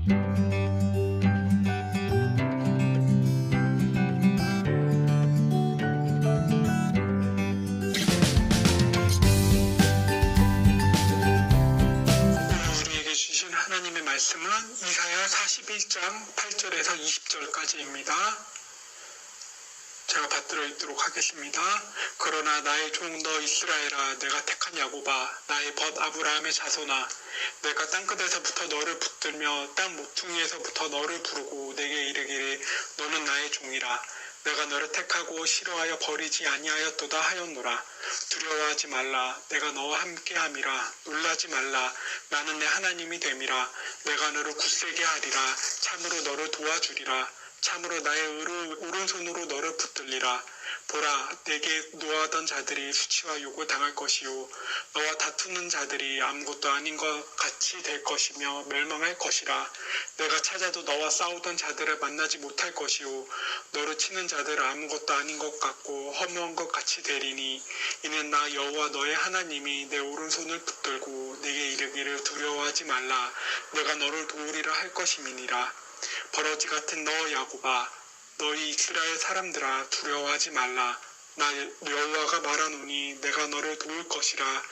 우리에게 주신 하나님의 말씀은 이사야 41장 8절에서 20절까지입니다. 제가 받들어 읽도록 하겠습니다. 그러나 나의 종 너 이스라엘아, 내가 택한 야곱아, 나의 벗 아브라함의 자손아, 내가 땅끝에서부터 너를 붙들며 땅 모퉁이에서부터 너를 부르고 내게 이르기를 너는 나의 종이라. 내가 너를 택하고 싫어하여 버리지 아니하였도다 하였노라. 두려워하지 말라. 내가 너와 함께함이라. 놀라지 말라. 나는 내 하나님이 됨이라. 내가 너를 굳세게 하리라. 참으로 너를 도와주리라. 참으로 나의 오른손으로 너를 붙들리라. 보라, 내게 노하던 자들이 수치와 욕을 당할 것이요 너와 다투는 자들이 아무것도 아닌 것 같이 될 것이며 멸망할 것이라. 내가 찾아도 너와 싸우던 자들을 만나지 못할 것이요 너를 치는 자들은 아무것도 아닌 것 같고 허무한 것 같이 되리니 이는 나 여호와 너의 하나님이 내 오른손을 붙들고 내게 이르기를 두려워하지 말라. 내가 너를 도우리라 할 것임이니라. 버러지 같은 너 야곱아, 너희 이스라엘 사람들아, 두려워하지 말라. 나 여호와가 말하노니 내가 너를 도울 것이라.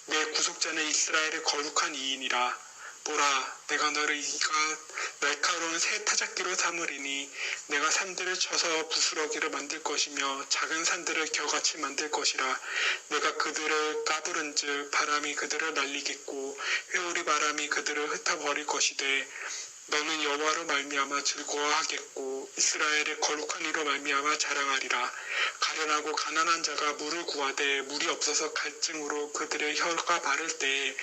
내 구속자는 이스라엘의 거룩한 이인이라. 보라, 내가 너를 이가 날카로운 새 타작기로 삼으리니 내가 산들을 쳐서 부스러기를 만들 것이며 작은 산들을 겨같이 만들 것이라. 내가 그들을 까부른즉 바람이 그들을 날리겠고 회오리 바람이 그들을 흩어버릴 것이되 너는 여호와로 말미암아 즐거워하겠고 이스라엘의 거룩한 이로 말미암아 자랑하리라. 가련하고 가난한 자가 물을 구하되 물이 없어서 갈증으로 그들의 혀가 마를 때에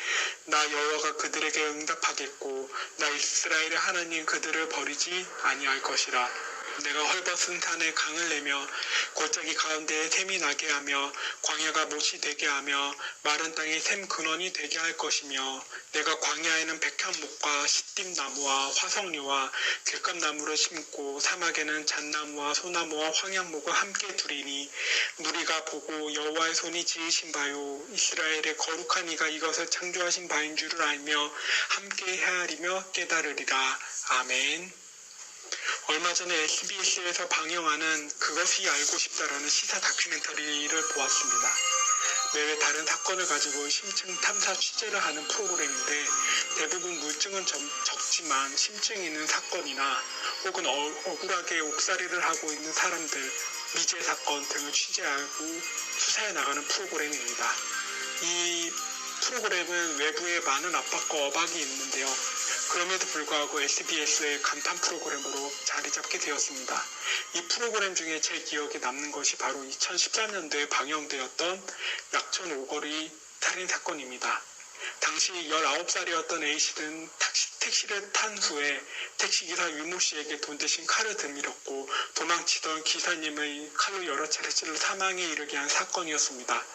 나 여호와가 그들에게 응답하겠고 나 이스라엘의 하나님 그들을 버리지 아니할 것이라. 내가 헐벗은 산에 강을 내며 골짜기 가운데에 샘이 나게 하며 광야가 못이 되게 하며 마른 땅에 샘 근원이 되게 할 것이며 내가 광야에는 백향목과 시띠나무와 화석류와 길감나무를 심고 사막에는 잣나무와 소나무와 황양목을 함께 두리니 무리가 보고 여호와의 손이 지으신 바요 이스라엘의 거룩한 이가 이것을 창조하신 바인 줄을 알며 함께 헤아리며 깨달으리라. 아멘. 얼마 전에 SBS에서 방영하는 그것이 알고 싶다라는 시사 다큐멘터리를 보았습니다. 매회 다른 사건을 가지고 심층 탐사 취재를 하는 프로그램인데 대부분 물증은 적지만 심증이 있는 사건이나 혹은 억울하게 옥살이를 하고 있는 사람들, 미제 사건 등을 취재하고 수사해 나가는 프로그램입니다. 이 프로그램은 외부에 많은 압박과 억압이 있는데요. 그럼에도 불구하고 SBS의 간판 프로그램으로 자리 잡게 되었습니다. 이 프로그램 중에 제 기억에 남는 것이 바로 2013년도에 방영되었던 약촌 오거리 살인사건입니다. 당시 19살이었던 A씨는 택시를 탄 후에 택시기사 유모씨에게 돈 대신 칼을 들밀었고 도망치던 기사님의 칼로 여러 차례 찔러 사망에 이르게 한 사건이었습니다.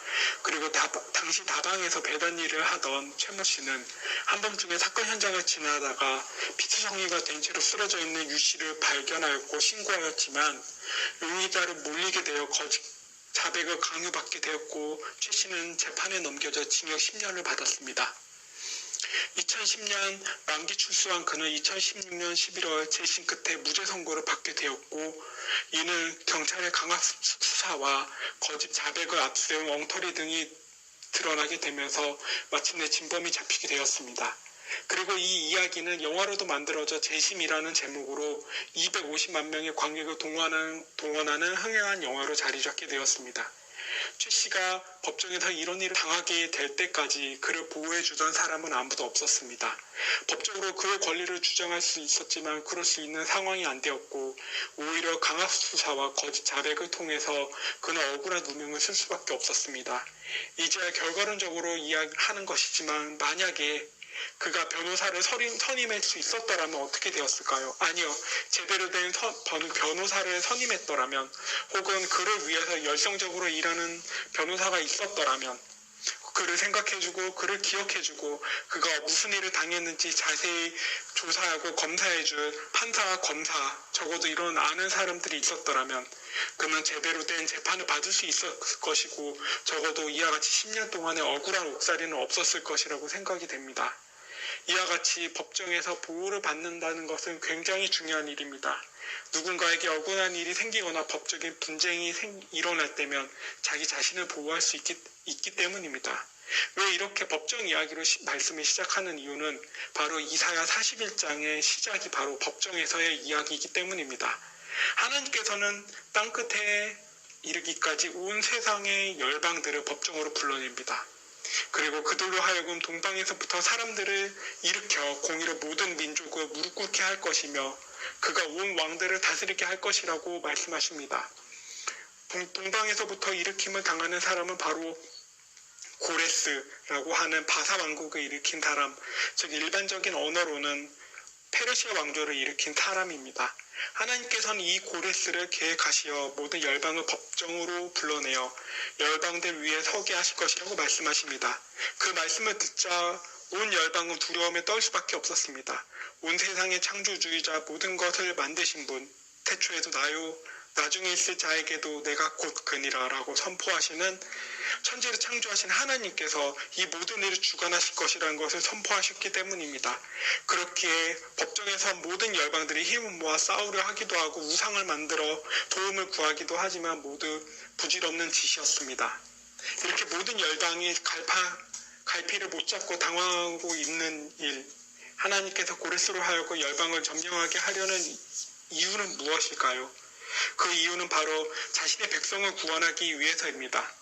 그리고 당시 다방에서 배달 일을 하던 최모씨는 한밤중에 사건 현장을 지나다가 피투 정리가 된 채로 쓰러져 있는 유씨를 발견하였고 신고하였지만 용의자를 몰리게 되어 거짓 자백을 강요받게 되었고 최씨는 재판에 넘겨져 징역 10년을 받았습니다. 2010년 만기 출소한 그는 2016년 11월 재심 끝에 무죄 선고를 받게 되었고 이는 경찰의 강압 수사와 거짓 자백을 앞세운 엉터리 등이 드러나게 되면서 마침내 진범이 잡히게 되었습니다. 그리고 이 이야기는 영화로도 만들어져 재심이라는 제목으로 250만 명의 관객을 동원하는 흥행한 영화로 자리 잡게 되었습니다. 최 씨가 법정에서 이런 일을 당하게 될 때까지 그를 보호해주던 사람은 아무도 없었습니다. 법적으로 그의 권리를 주장할 수 있었지만 그럴 수 있는 상황이 안 되었고 오히려 강압 수사와 거짓 자백을 통해서 그는 억울한 누명을 쓸 수밖에 없었습니다. 이제야 결과론적으로 이야기하는 것이지만 만약에 그가 변호사를 선임할 수 있었더라면 어떻게 되었을까요? 아니요. 제대로 된 변호사를 선임했더라면 혹은 그를 위해서 열성적으로 일하는 변호사가 있었더라면 그를 생각해주고 그를 기억해주고 그가 무슨 일을 당했는지 자세히 조사하고 검사해줄 판사와 검사 적어도 이런 아는 사람들이 있었더라면 그는 제대로 된 재판을 받을 수 있었을 것이고 적어도 이와 같이 10년 동안의 억울한 옥살이는 없었을 것이라고 생각이 됩니다. 이와 같이 법정에서 보호를 받는다는 것은 굉장히 중요한 일입니다. 누군가에게 억울한 일이 생기거나 법적인 분쟁이 일어날 때면 자기 자신을 보호할 수 있기 때문입니다. 왜 이렇게 법정 이야기로 말씀을 시작하는 이유는 바로 이사야 41장의 시작이 바로 법정에서의 이야기이기 때문입니다. 하나님께서는 땅끝에 이르기까지 온 세상의 열방들을 법정으로 불러냅니다. 그리고 그들로 하여금 동방에서부터 사람들을 일으켜 공의로 모든 민족을 무릎 꿇게 할 것이며 그가 온 왕들을 다스리게 할 것이라고 말씀하십니다. 동방에서부터 일으킴을 당하는 사람은 바로 고레스라고 하는 바사 왕국을 일으킨 사람, 즉 일반적인 언어로는 페르시아 왕조를 일으킨 사람입니다. 하나님께서는 이 고레스를 계획하시어 모든 열방을 법정으로 불러내어 열방들 위에 서게 하실 것이라고 말씀하십니다. 그 말씀을 듣자 온 열방은 두려움에 떨 수밖에 없었습니다. 온 세상의 창조주의자 모든 것을 만드신 분, 태초에도 나요 나중에 있을 자에게도 내가 곧 그니라 라고 선포하시는 천지를 창조하신 하나님께서 이 모든 일을 주관하실 것이라는 것을 선포하셨기 때문입니다. 그렇기에 법정에서 모든 열방들이 힘을 모아 싸우려 하기도 하고 우상을 만들어 도움을 구하기도 하지만 모두 부질없는 짓이었습니다. 이렇게 모든 열방이 갈피를 못 잡고 당황하고 있는 일, 하나님께서 고레스로 하여금 열방을 점령하게 하려는 이유는 무엇일까요? 그 이유는 바로 자신의 백성을 구원하기 위해서입니다.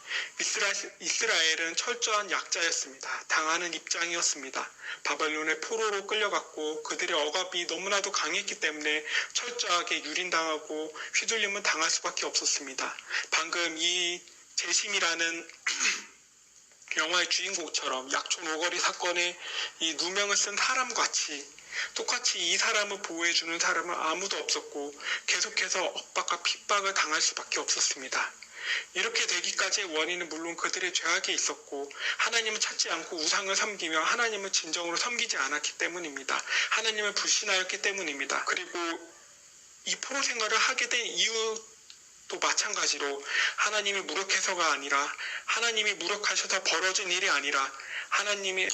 이스라엘은 철저한 약자였습니다. 당하는 입장이었습니다. 바벨론의 포로로 끌려갔고 그들의 억압이 너무나도 강했기 때문에 철저하게 유린당하고 휘둘림을 당할 수밖에 없었습니다. 방금 이 재심이라는 영화의 주인공처럼 약촌 오거리 사건에 이 누명을 쓴 사람같이 똑같이 이 사람을 보호해주는 사람은 아무도 없었고 계속해서 엇박과 핍박을 당할 수밖에 없었습니다. 이렇게 되기까지의 원인은 물론 그들의 죄악에 있었고 하나님을 찾지 않고 우상을 섬기며 하나님을 진정으로 섬기지 않았기 때문입니다. 하나님을 불신하였기 때문입니다. 그리고 이 포로 생활을 하게 된 이유도 마찬가지로 하나님이 무력해서가 아니라 하나님이 무력하셔서 벌어진 일이 아니라 하나님이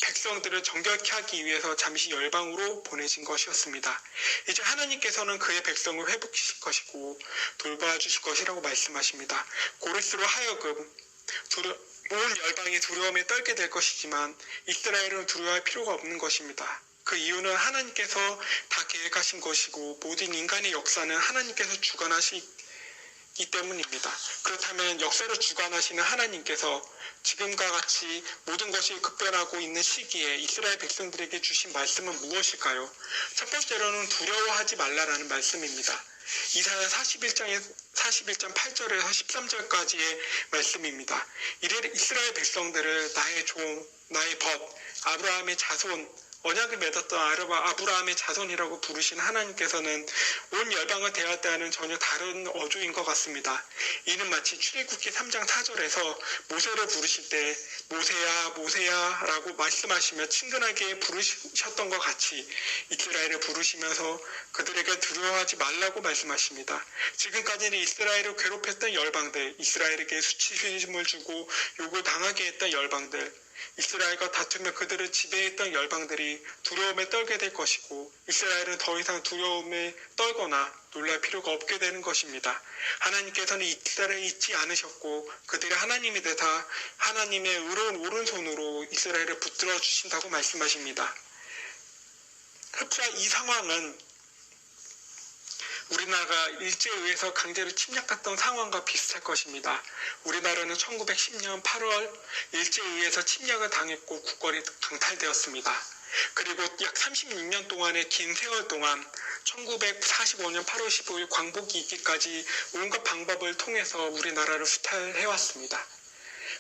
백성들을 정결케 하기 위해서 잠시 열방으로 보내신 것이었습니다. 이제 하나님께서는 그의 백성을 회복시킬 것이고 돌봐주실 것이라고 말씀하십니다. 고레스로 하여금 온 열방이 두려움에 떨게 될 것이지만 이스라엘은 두려워할 필요가 없는 것입니다. 그 이유는 하나님께서 다 계획하신 것이고 모든 인간의 역사는 하나님께서 주관하시기 때문입니다. 그렇다면 역사를 주관하시는 하나님께서 지금과 같이 모든 것이 급변하고 있는 시기에 이스라엘 백성들에게 주신 말씀은 무엇일까요? 첫 번째로는 두려워하지 말라라는 말씀입니다. 이사야 41장 8절에서 13절까지의 말씀입니다. 이래 이스라엘 백성들을 나의 종, 나의 벗, 아브라함의 자손, 언약을 맺었던 아브라함의 자손이라고 부르신 하나님께서는 온 열방을 대할 때와는 전혀 다른 어조인 것 같습니다. 이는 마치 출애굽기 3장 4절에서 모세를 부르실 때 모세야 모세야 라고 말씀하시며 친근하게 부르셨던 것 같이 이스라엘을 부르시면서 그들에게 두려워하지 말라고 말씀하십니다. 지금까지는 이스라엘을 괴롭혔던 열방들, 이스라엘에게 수치심을 주고 욕을 당하게 했던 열방들, 이스라엘과 다투며 그들을 지배했던 열방들이 두려움에 떨게 될 것이고 이스라엘은 더 이상 두려움에 떨거나 놀랄 필요가 없게 되는 것입니다. 하나님께서는 이스라엘을 잊지 않으셨고 그들의 하나님이 되사 하나님의 의로운 오른손으로 이스라엘을 붙들어 주신다고 말씀하십니다. 흡사 이 상황은 우리나라가 일제에 의해서 강제로 침략했던 상황과 비슷할 것입니다. 우리나라는 1910년 8월 일제에 의해서 침략을 당했고 국권이 강탈되었습니다. 그리고 약 36년 동안의 긴 세월 동안 1945년 8월 15일 광복이 있기까지 온갖 방법을 통해서 우리나라를 수탈해왔습니다.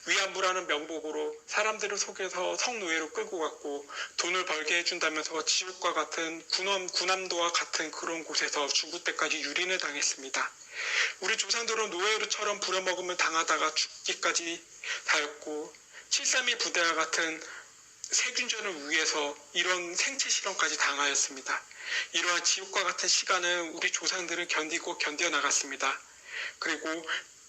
위안부라는 명목으로 사람들을 속여서 성노예로 끌고 갔고 돈을 벌게 해준다면서 지옥과 같은 군함도와 같은 그런 곳에서 죽을 때까지 유린을 당했습니다. 우리 조상들은 노예로처럼 부려먹음을 당하다가 죽기까지 하였고 7.3일 부대와 같은 세균전을 위해서 이런 생체 실험까지 당하였습니다. 이러한 지옥과 같은 시간을 우리 조상들은 견디고 견뎌나갔습니다. 그리고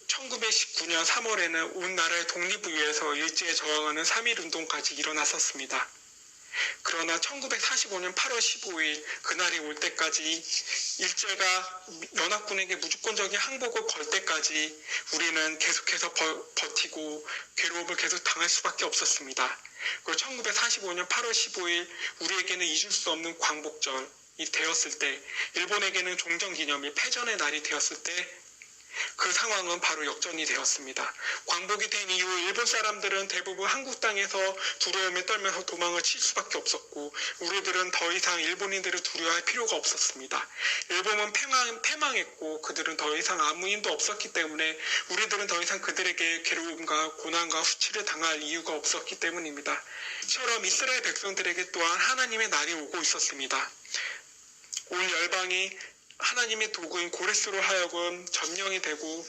1919년 3월에는 온 나라의 독립을 위해서 일제에 저항하는 3.1운동까지 일어났었습니다. 그러나 1945년 8월 15일 그날이 올 때까지 일제가 연합군에게 무조건적인 항복을 걸 때까지 우리는 계속해서 버티고 괴로움을 계속 당할 수밖에 없었습니다. 그리고 1945년 8월 15일 우리에게는 잊을 수 없는 광복절이 되었을 때, 일본에게는 종전기념일 패전의 날이 되었을 때 그 상황은 바로 역전이 되었습니다. 광복이 된 이후 일본 사람들은 대부분 한국 땅에서 두려움에 떨면서 도망을 칠 수밖에 없었고, 우리들은 더 이상 일본인들을 두려워할 필요가 없었습니다. 일본은 패망했고 그들은 더 이상 아무 힘도 없었기 때문에 우리들은 더 이상 그들에게 괴로움과 고난과 후취를 당할 이유가 없었기 때문입니다. 이처럼 이스라엘 백성들에게 또한 하나님의 날이 오고 있었습니다. 온 열방이 하나님의 도구인 고레스로 하여금 점령이 되고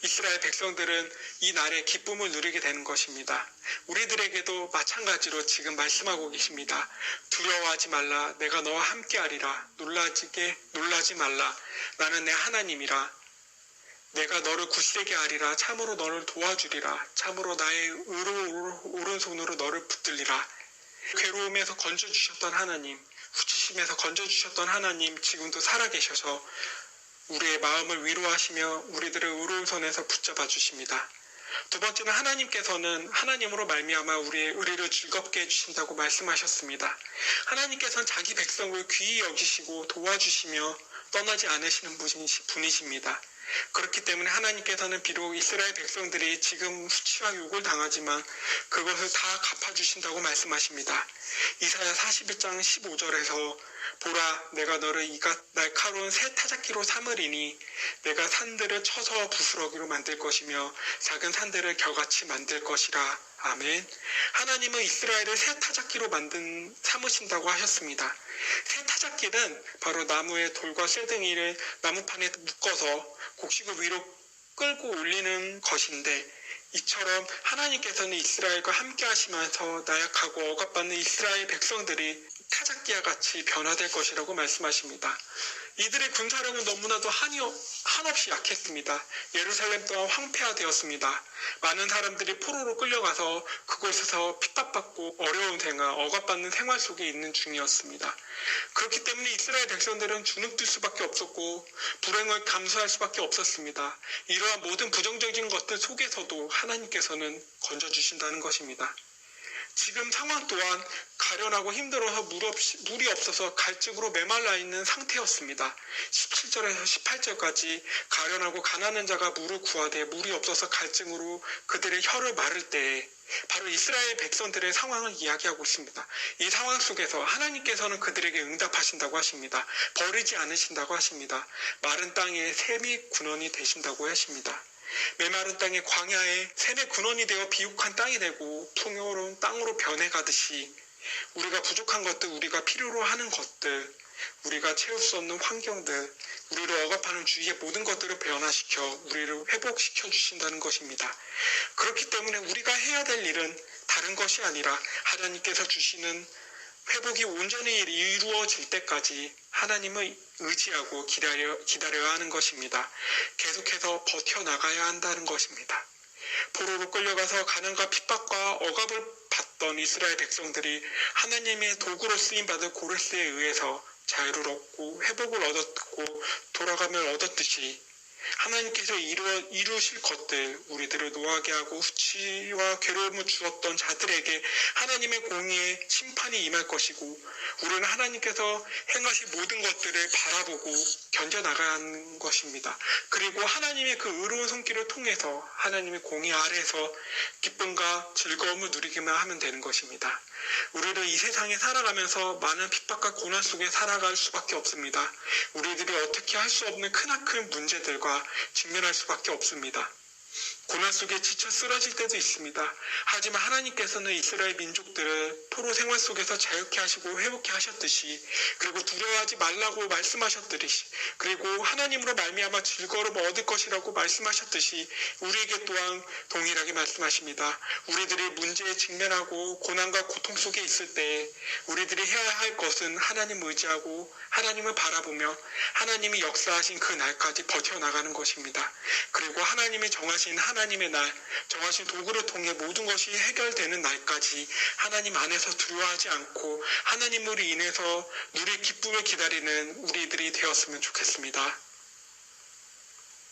이스라엘 백성들은 이 날에 기쁨을 누리게 되는 것입니다. 우리들에게도 마찬가지로 지금 말씀하고 계십니다. 두려워하지 말라. 내가 너와 함께하리라. 놀라지 말라. 나는 내 하나님이라. 내가 너를 굳세게 하리라. 참으로 너를 도와주리라. 참으로 나의 오른손으로 너를 붙들리라. 괴로움에서 건져주셨던 하나님, 후치심에서 건져주셨던 하나님, 지금도 살아계셔서 우리의 마음을 위로하시며 우리들의 의로운 손에서 붙잡아 주십니다. 두 번째는 하나님께서는 하나님으로 말미암아 우리의 의리를 즐겁게 해주신다고 말씀하셨습니다. 하나님께서는 자기 백성을 귀히 여기시고 도와주시며 떠나지 않으시는 분이십니다. 그렇기 때문에 하나님께서는 비록 이스라엘 백성들이 지금 수치와 욕을 당하지만 그것을 다 갚아주신다고 말씀하십니다. 이사야 41장 15절에서 보라, 내가 너를 날카로운 새 타작기로 삼으리니 내가 산들을 쳐서 부스러기로 만들 것이며 작은 산들을 겨같이 만들 것이라. 아멘. 하나님은 이스라엘을 새 타작기로 삼으신다고 하셨습니다. 새 타작기는 바로 나무의 돌과 쇠등이를 나무판에 묶어서 곡식을 위로 끌고 올리는 것인데, 이처럼 하나님께서는 이스라엘과 함께 하시면서 나약하고 억압받는 이스라엘 백성들이 타작기와 같이 변화될 것이라고 말씀하십니다. 이들의 군사력은 너무나도 한없이 약했습니다. 예루살렘 또한 황폐화되었습니다. 많은 사람들이 포로로 끌려가서 그곳에서 핍박받고 어려운 생활, 억압받는 생활 속에 있는 중이었습니다. 그렇기 때문에 이스라엘 백성들은 주눅들 수밖에 없었고 불행을 감수할 수밖에 없었습니다. 이러한 모든 부정적인 것들 속에서도 하나님께서는 건져주신다는 것입니다. 지금 상황 또한 가련하고 힘들어서 물이 없어서 갈증으로 메말라 있는 상태였습니다. 17절에서 18절까지 가련하고 가난한 자가 물을 구하되 물이 없어서 갈증으로 그들의 혀를 마를 때에 바로 이스라엘 백성들의 상황을 이야기하고 있습니다. 이 상황 속에서 하나님께서는 그들에게 응답하신다고 하십니다. 버리지 않으신다고 하십니다. 마른 땅에 샘이 군원이 되신다고 하십니다. 메마른 땅의 광야에 샘의 근원이 되어 비옥한 땅이 되고 풍요로운 땅으로 변해가듯이 우리가 부족한 것들, 우리가 필요로 하는 것들, 우리가 채울 수 없는 환경들, 우리를 억압하는 주위의 모든 것들을 변화시켜 우리를 회복시켜 주신다는 것입니다. 그렇기 때문에 우리가 해야 될 일은 다른 것이 아니라 하나님께서 주시는 회복이 온전히 이루어질 때까지 하나님을 의지하고 기다려야 하는 것입니다. 계속해서 버텨나가야 한다는 것입니다. 포로로 끌려가서 가난과 핍박과 억압을 받던 이스라엘 백성들이 하나님의 도구로 쓰임받은 고레스에 의해서 자유를 얻고 회복을 얻었고 돌아감을 얻었듯이 하나님께서 이루실 것들, 우리들을 노하게 하고 후치와 괴로움을 주었던 자들에게 하나님의 공의의 심판이 임할 것이고, 우리는 하나님께서 행하신 모든 것들을 바라보고 견뎌나가야 하는 것입니다. 그리고 하나님의 그 의로운 손길을 통해서 하나님의 공의 아래에서 기쁨과 즐거움을 누리기만 하면 되는 것입니다. 우리를 이 세상에 살아가면서 많은 핍박과 고난 속에 살아갈 수밖에 없습니다. 우리들이 어떻게 할 수 없는 크나큰 문제들과 직면할 수밖에 없습니다. 고난 속에 지쳐 쓰러질 때도 있습니다. 하지만 하나님께서는 이스라엘 민족들을 포로 생활 속에서 자유케 하시고 회복케 하셨듯이, 그리고 두려워하지 말라고 말씀하셨듯이, 그리고 하나님으로 말미암아 즐거움을 얻을 것이라고 말씀하셨듯이 우리에게 또한 동일하게 말씀하십니다. 우리들이 문제에 직면하고 고난과 고통 속에 있을 때 우리들이 해야 할 것은 하나님을 의지하고 하나님을 바라보며 하나님이 역사하신 그 날까지 버텨나가는 것입니다. 그리고 하나님이 정하신 하나님 하나님의 날, 정하신 도구를 통해 모든 것이 해결되는 날까지 하나님 안에서 두려워하지 않고 하나님으로 인해서 누릴 기쁨을 기다리는 우리들이 되었으면 좋겠습니다.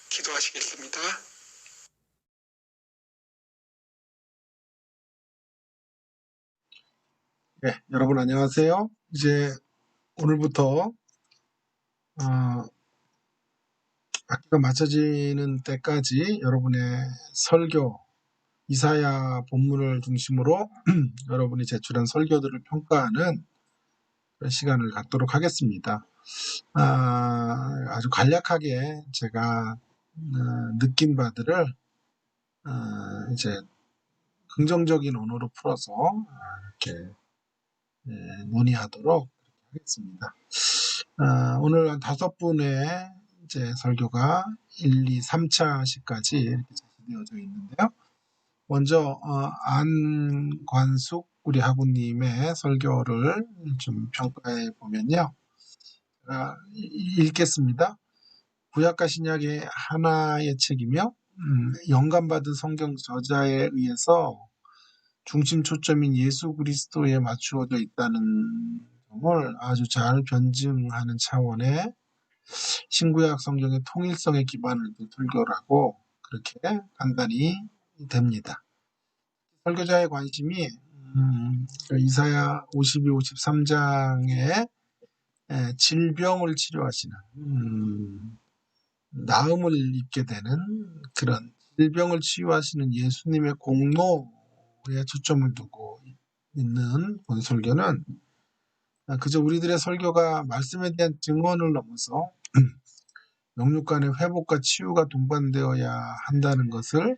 기도하시겠습니다. 네, 여러분 안녕하세요. 이제 오늘부터 학기가 마쳐지는 때까지 여러분의 설교, 이사야 본문을 중심으로 여러분이 제출한 설교들을 평가하는 그런 시간을 갖도록 하겠습니다. 아주 간략하게 제가 느낀 바들을 이제 긍정적인 언어로 풀어서 이렇게 논의하도록 하겠습니다. 오늘 한 5분의 이제 설교가 1, 2, 3차시까지 이렇게 제시되어져 있는데요. 먼저 안관숙 우리 학우님의 설교를 좀 평가해 보면요. 제가 읽겠습니다. 구약과 신약의 하나의 책이며 영감받은 성경 저자에 의해서 중심 초점인 예수 그리스도에 맞추어져 있다는 점을 아주 잘 변증하는 차원의 신구약 성경의 통일성에 기반을 둔 설교라고 그렇게 판단이 됩니다. 설교자의 관심이 이사야 52, 53장의 질병을 치료하시는 나음을 입게 되는 그런 질병을 치유하시는 예수님의 공로에 초점을 두고 있는 본 설교는 그저 우리들의 설교가 말씀에 대한 증언을 넘어서 영육 간의 회복과 치유가 동반되어야 한다는 것을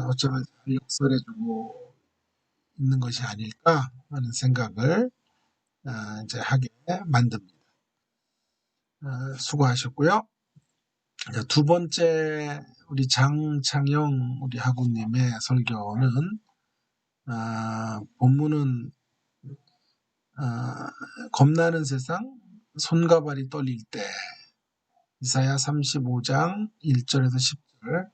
어쩌면 역설해주고 있는 것이 아닐까 하는 생각을 이제 하게 만듭니다. 수고하셨고요. 두 번째 우리 장창영 우리 학우님의 설교는 본문은 겁나는 세상 손과 발이 떨릴 때 이사야 35장 1절에서 10절.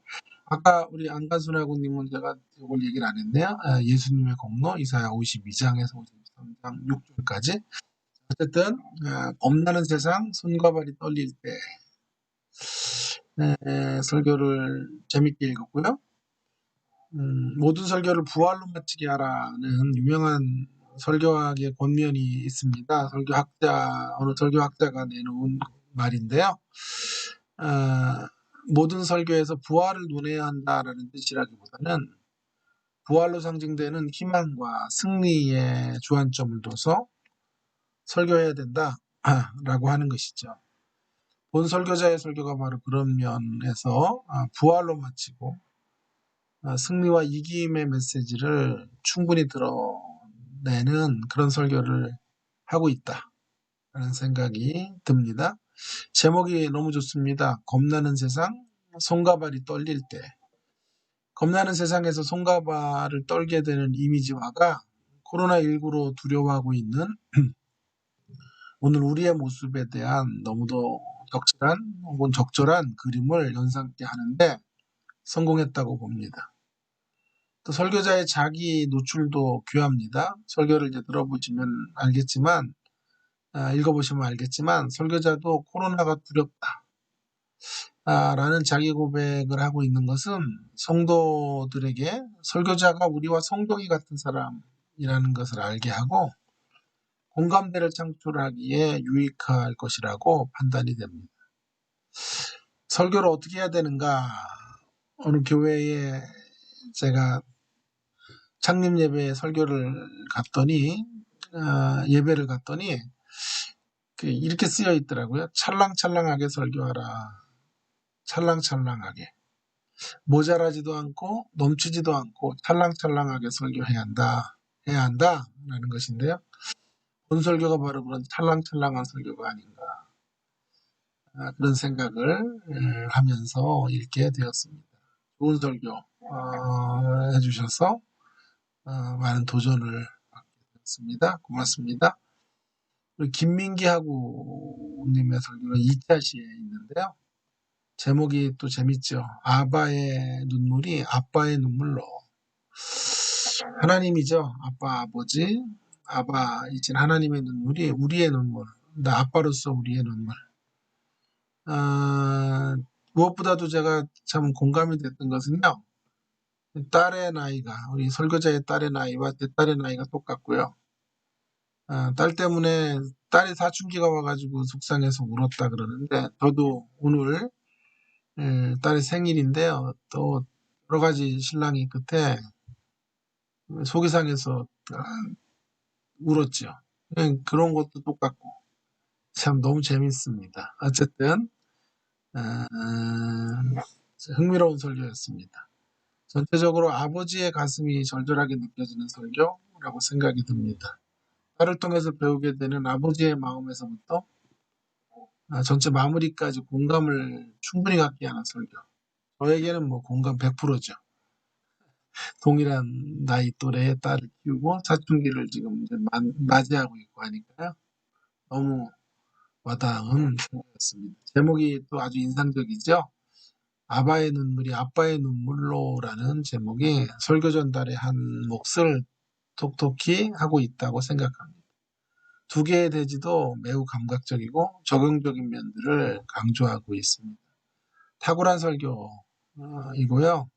아까 우리 안관순 학우님은 제가 이걸 얘기를 안 했네요. 예수님의 공로 이사야 52장에서 53장 6절까지. 어쨌든 겁나는 세상 손과 발이 떨릴 때 설교를 재밌게 읽었고요. 모든 설교를 부활로 마치게 하라는 유명한 설교학의 권면이 있습니다. 어느 설교학자가 내놓은 말인데요. 모든 설교에서 부활을 논해야 한다라는 뜻이라기보다는 부활로 상징되는 희망과 승리에 주안점을 둬서 설교해야 된다라고 하는 것이죠. 본 설교자의 설교가 바로 그런 면에서 부활로 마치고 승리와 이김의 메시지를 충분히 드러내는 그런 설교를 하고 있다라는 생각이 듭니다. 제목이 너무 좋습니다. 겁나는 세상, 손과 발이 떨릴 때. 겁나는 세상에서 손과 발을 떨게 되는 이미지화가 코로나19로 두려워하고 있는 오늘 우리의 모습에 대한 너무도 적절한 혹은 적절한 그림을 연상케 하는데 성공했다고 봅니다. 또 설교자의 자기 노출도 귀합니다. 설교를 이제 들어보시면 알겠지만, 읽어보시면 알겠지만 설교자도 코로나가 두렵다. 라는 자기 고백을 하고 있는 것은 성도들에게 설교자가 우리와 성동이 같은 사람이라는 것을 알게 하고 공감대를 창출하기에 유익할 것이라고 판단이 됩니다. 설교를 어떻게 해야 되는가? 어느 교회에 제가 창립 예배에 예배를 갔더니 이렇게 쓰여 있더라고요. 찰랑찰랑하게 설교하라. 찰랑찰랑하게. 모자라지도 않고 넘치지도 않고 찰랑찰랑하게 설교해야 한다라는 것인데요. 본 설교가 바로 그런 찰랑찰랑한 설교가 아닌가 그런 생각을 하면서 읽게 되었습니다. 좋은 설교 해주셔서 많은 도전을 받게 되었습니다. 고맙습니다. 우리 김민기 학우님의 설교는 2차 시에 있는데요. 제목이 또 재밌죠. 아바의 눈물이 아빠의 눈물로. 하나님이죠. 아빠, 아버지. 아바이신 하나님의 눈물이 우리의 눈물. 나 아빠로서 우리의 눈물. 아, 무엇보다도 제가 참 공감이 됐던 것은요. 딸의 나이가, 우리 설교자의 딸의 나이와 내 딸의 나이가 똑같고요. 딸 때문에 딸이 사춘기가 와가지고 속상해서 울었다 그러는데, 저도 오늘 딸의 생일인데요. 또 여러 가지 신랑이 끝에 속이 상해서 울었죠. 그런 것도 똑같고 참 너무 재밌습니다. 어쨌든 흥미로운 설교였습니다. 전체적으로 아버지의 가슴이 절절하게 느껴지는 설교라고 생각이 듭니다. 딸을 통해서 배우게 되는 아버지의 마음에서부터 전체 마무리까지 공감을 충분히 갖게 하는 설교. 저에게는 뭐 공감 100%죠. 동일한 나이 또래의 딸을 키우고 사춘기를 지금 이제 맞이하고 있고 하니까요. 너무 와닿은 설교였습니다. 제목이 또 아주 인상적이죠. 아바의 눈물이 아빠의 눈물로라는 제목이 설교 전달의 한 몫을 톡톡히 하고 있다고 생각합니다. 두 개의 대지도 매우 감각적이고 적용적인 면들을 강조하고 있습니다. 탁월한 설교이고요.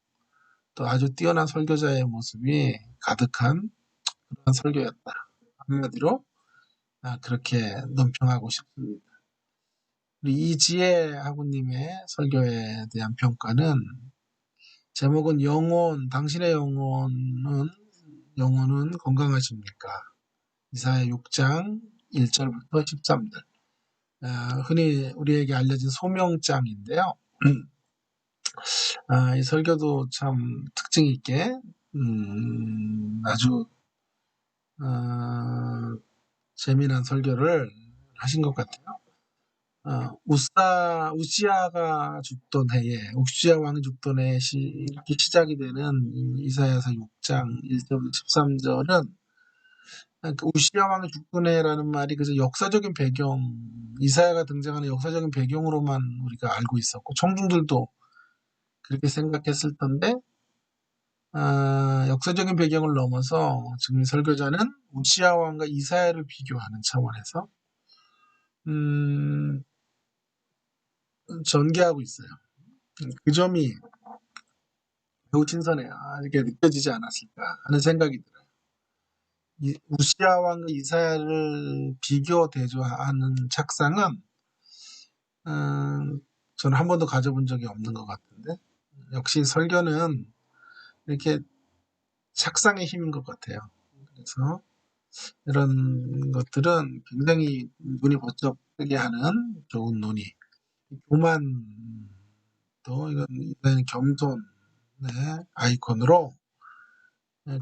또 아주 뛰어난 설교자의 모습이 가득한 그런 설교였다. 한마디로 그렇게 논평하고 싶습니다. 우리 이지혜 하구님의 설교에 대한 평가는 제목은 영혼, 당신의 영혼은 건강하십니까? 이사야 6장 1절부터 13절. 흔히 우리에게 알려진 소명장인데요. 이 설교도 참 특징 있게 아주 재미난 설교를 하신 것 같아요. 우시아가 죽던 해에, 우시아 왕이 죽던 해에 이렇게 시작이 되는 이사야서 6장 1절부터 13절은 우시아 왕이 죽던 해라는 말이 그저 역사적인 배경, 이사야가 등장하는 역사적인 배경으로만 우리가 알고 있었고, 청중들도 그렇게 생각했을 텐데, 역사적인 배경을 넘어서 지금 설교자는 우시아 왕과 이사야를 비교하는 차원에서 전개하고 있어요. 그 점이 매우 신선해요. 이렇게 느껴지지 않았을까 하는 생각이 들어요. 우시아 왕과 이사야를 비교 대조하는 착상은 저는 한 번도 가져본 적이 없는 것 같은데 역시 설교는 이렇게 착상의 힘인 것 같아요. 그래서 이런 것들은 굉장히 눈이 번쩍 뜨게 하는 좋은 논의. 교만도 이건 겸손의 아이콘으로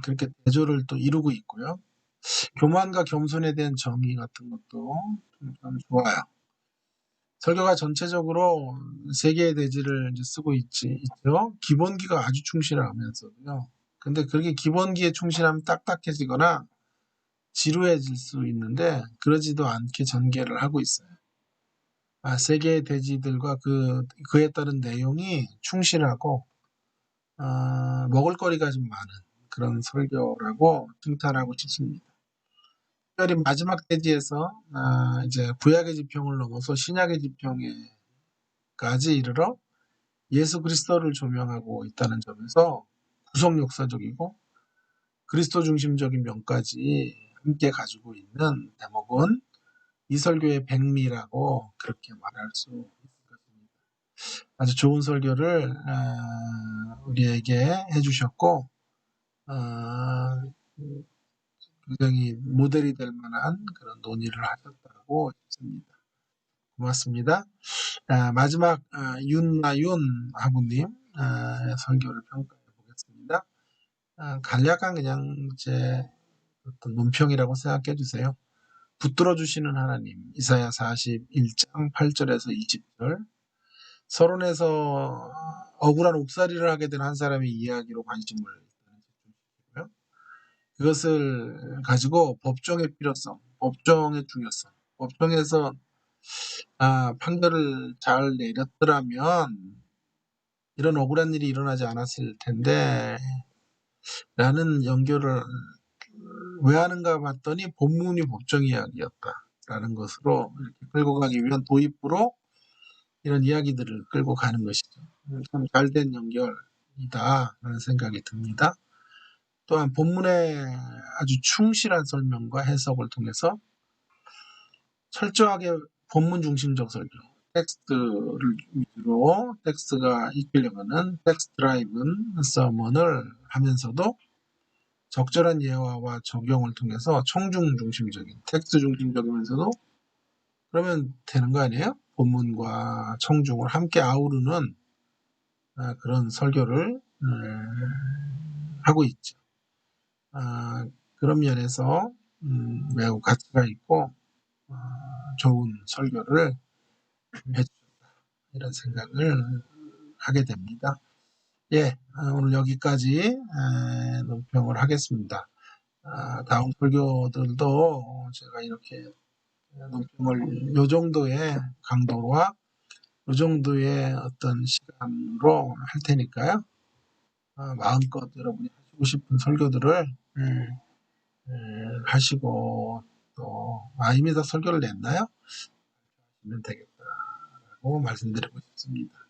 그렇게 대조를 또 이루고 있고요. 교만과 겸손에 대한 정의 같은 것도 좀 좋아요. 설교가 전체적으로 세 개의 대지를 이제 쓰고 있죠. 기본기가 아주 충실하면서도요. 근데 그렇게 기본기에 충실하면 딱딱해지거나 지루해질 수 있는데 그러지도 않게 전개를 하고 있어요. 세 개의 대지들과 그에 따른 내용이 충실하고 먹을거리가 좀 많은 그런 설교라고 칭찬하고 싶습니다. 특별히 마지막 대지에서 이제 구약의 지평을 넘어서 신약의 지평에까지 이르러 예수 그리스도를 조명하고 있다는 점에서 구속 역사적이고 그리스도 중심적인 면까지 함께 가지고 있는 대목은 이 설교의 백미라고 그렇게 말할 수 있을 것입니다. 아주 좋은 설교를 우리에게 해주셨고 굉장히 모델이 될 만한 그런 논의를 하셨다고 싶습니다. 고맙습니다. 마지막 윤나윤 하부님 설교를 평가해 보겠습니다. 간략한 그냥 제 어떤 논평이라고 생각해 주세요. 붙들어 주시는 하나님, 이사야 41장 8절에서 20절. 서론에서 억울한 옥살이를 하게 된 한 사람의 이야기로 관심을 집중시키고요. 그것을 가지고 법정의 필요성, 법정의 중요성, 법정에서 판결을 잘 내렸더라면 이런 억울한 일이 일어나지 않았을 텐데 라는 연결을 왜 하는가 봤더니 본문이 법정 이야기였다라는 것으로 이렇게 끌고 가기 위한 도입부로 이런 이야기들을 끌고 가는 것이죠. 참 잘된 연결이다라는 생각이 듭니다. 또한 본문의 아주 충실한 설명과 해석을 통해서 철저하게 본문 중심적 설교, 텍스트를 위주로 텍스트가 이끌려가는 텍스트 드라이브는 서먼을 하면서도 적절한 예화와 적용을 통해서 청중 중심적인, 텍스트 중심적이면서도 그러면 되는 거 아니에요? 본문과 청중을 함께 아우르는 그런 설교를 하고 있죠. 그런 면에서 매우 가치가 있고 좋은 설교를 해주셨다. 이런 생각을 하게 됩니다. 예, 오늘 여기까지 논평을 하겠습니다. 다음 설교들도 제가 이렇게 논평을 요 정도의 강도와 요 정도의 어떤 시간으로 할 테니까요. 마음껏 여러분이 하시고 싶은 설교들을 하시고 또 이미 다 설교를 냈나요? 하면 되겠다라고 말씀드리고 싶습니다.